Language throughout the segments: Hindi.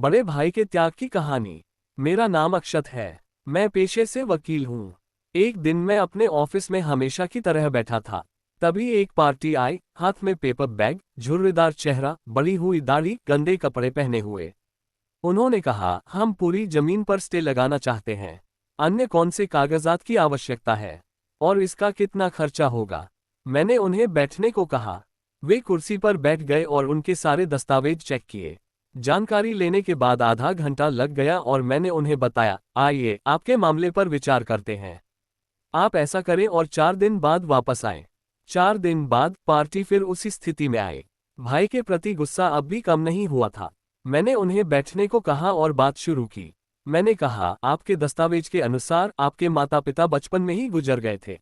बड़े भाई के त्याग की कहानी। मेरा नाम अक्षत है। मैं पेशे से वकील हूँ। एक दिन मैं अपने ऑफिस में हमेशा की तरह बैठा था। तभी एक पार्टी आई, हाथ में पेपर बैग, झुर्रीदार चेहरा, बड़ी हुई दाढ़ी, गंदे कपड़े पहने हुए। उन्होंने कहा, हम पूरी जमीन पर स्टे लगाना चाहते हैं। अन्य कौन से कागजात की आवश्यकता है और इसका कितना खर्चा होगा? मैंने उन्हें बैठने को कहा। वे कुर्सी पर बैठ गए और उनके सारे दस्तावेज चेक किए। जानकारी लेने के बाद आधा घंटा लग गया और मैंने उन्हें बताया, आइए आपके मामले पर विचार करते हैं। आप ऐसा करें और 4 दिन बाद वापस आएं। 4 दिन बाद पार्टी फिर उसी स्थिति में आए। भाई के प्रति गुस्सा अब भी कम नहीं हुआ था। मैंने उन्हें बैठने को कहा और बात शुरू की। मैंने कहा, आपके दस्तावेज के अनुसार आपके माता पिता बचपन में ही गुजर गए थे।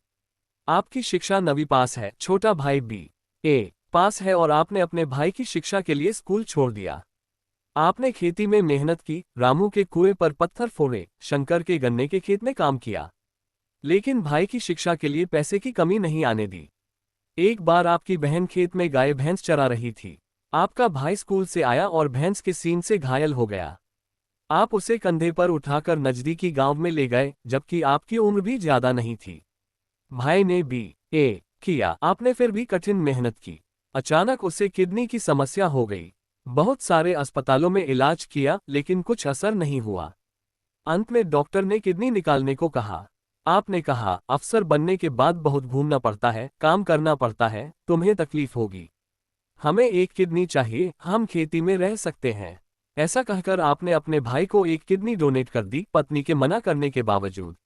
आपकी शिक्षा 9वीं पास है, छोटा भाई BA पास है और आपने अपने भाई की शिक्षा के लिए स्कूल छोड़ दिया। आपने खेती में मेहनत की, रामू के कुएं पर पत्थर फोड़े, शंकर के गन्ने के खेत में काम किया, लेकिन भाई की शिक्षा के लिए पैसे की कमी नहीं आने दी। एक बार आपकी बहन खेत में गाय भैंस चरा रही थी। आपका भाई स्कूल से आया और भैंस के सींग से घायल हो गया। आप उसे कंधे पर उठाकर नजदीकी गांव में ले गए, जबकि आपकी उम्र भी ज्यादा नहीं थी। भाई ने BA किया, आपने फिर भी कठिन मेहनत की। अचानक उसे किडनी की समस्या हो गई। बहुत सारे अस्पतालों में इलाज किया, लेकिन कुछ असर नहीं हुआ। अंत में डॉक्टर ने किडनी निकालने को कहा। आपने कहा, अफसर बनने के बाद बहुत घूमना पड़ता है, काम करना पड़ता है, तुम्हें तकलीफ होगी। हमें एक किडनी चाहिए, हम खेती में रह सकते हैं। ऐसा कहकर आपने अपने भाई को एक किडनी डोनेट कर दी, पत्नी के मना करने के बावजूद।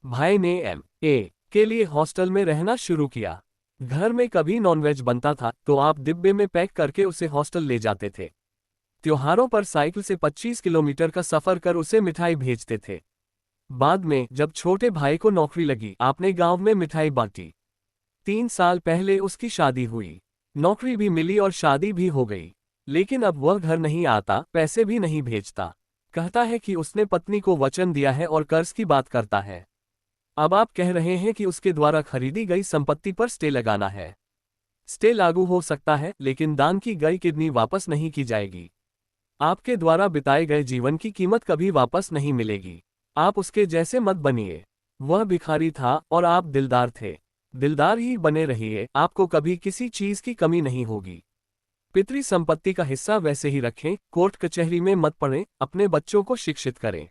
भाई ने MA के लिए हॉस्टल में रहना शुरू किया। घर में कभी नॉनवेज बनता था तो आप डिब्बे में पैक करके उसे हॉस्टल ले जाते थे। त्योहारों पर साइकिल से 25 किलोमीटर का सफर कर उसे मिठाई भेजते थे। बाद में जब छोटे भाई को नौकरी लगी, आपने गांव में मिठाई बांटी। 3 साल पहले उसकी शादी हुई। नौकरी भी मिली और शादी भी हो गई, लेकिन अब वह घर नहीं आता, पैसे भी नहीं भेजता। कहता है कि उसने पत्नी को वचन दिया है और कर्ज की बात करता है। अब आप कह रहे हैं कि उसके द्वारा खरीदी गई संपत्ति पर स्टे लगाना है। स्टे लागू हो सकता है, लेकिन दान की गई किडनी वापस नहीं की जाएगी। आपके द्वारा बिताए गए जीवन की कीमत कभी वापस नहीं मिलेगी। आप उसके जैसे मत बनिए। वह भिखारी था और आप दिलदार थे। दिलदार ही बने रहिए, आपको कभी किसी चीज की कमी नहीं होगी। पितृ संपत्ति का हिस्सा वैसे ही रखें, कोर्ट कचहरी में मत पड़ें, अपने बच्चों को शिक्षित करें।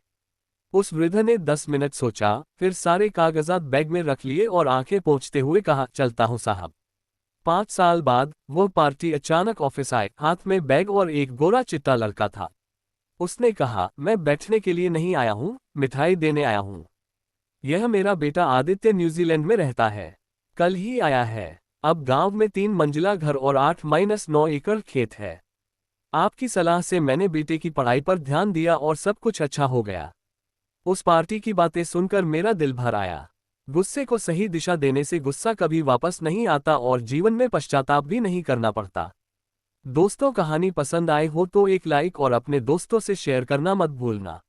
उस वृद्ध ने 10 मिनट सोचा, फिर सारे कागजात बैग में रख लिए और आंखें पोंछते हुए कहा, चलता हूं साहब। 5 साल बाद वह पार्टी अचानक ऑफिस आए, हाथ में बैग और एक गोरा चिट्टा लड़का था। उसने कहा, मैं बैठने के लिए नहीं आया हूं, मिठाई देने आया हूं। यह मेरा बेटा आदित्य न्यूजीलैंड में रहता है, कल ही आया है। अब गांव में 3 मंजिला घर और 8-9 एकड़ खेत है। आपकी सलाह से मैंने बेटे की पढ़ाई पर ध्यान दिया और सब कुछ अच्छा हो गया। उस पार्टी की बातें सुनकर मेरा दिल भर आया। गुस्से को सही दिशा देने से गुस्सा कभी वापस नहीं आता और जीवन में पश्चाताप भी नहीं करना पड़ता। दोस्तों, कहानी पसंद आए हो तो एक लाइक और अपने दोस्तों से शेयर करना मत भूलना।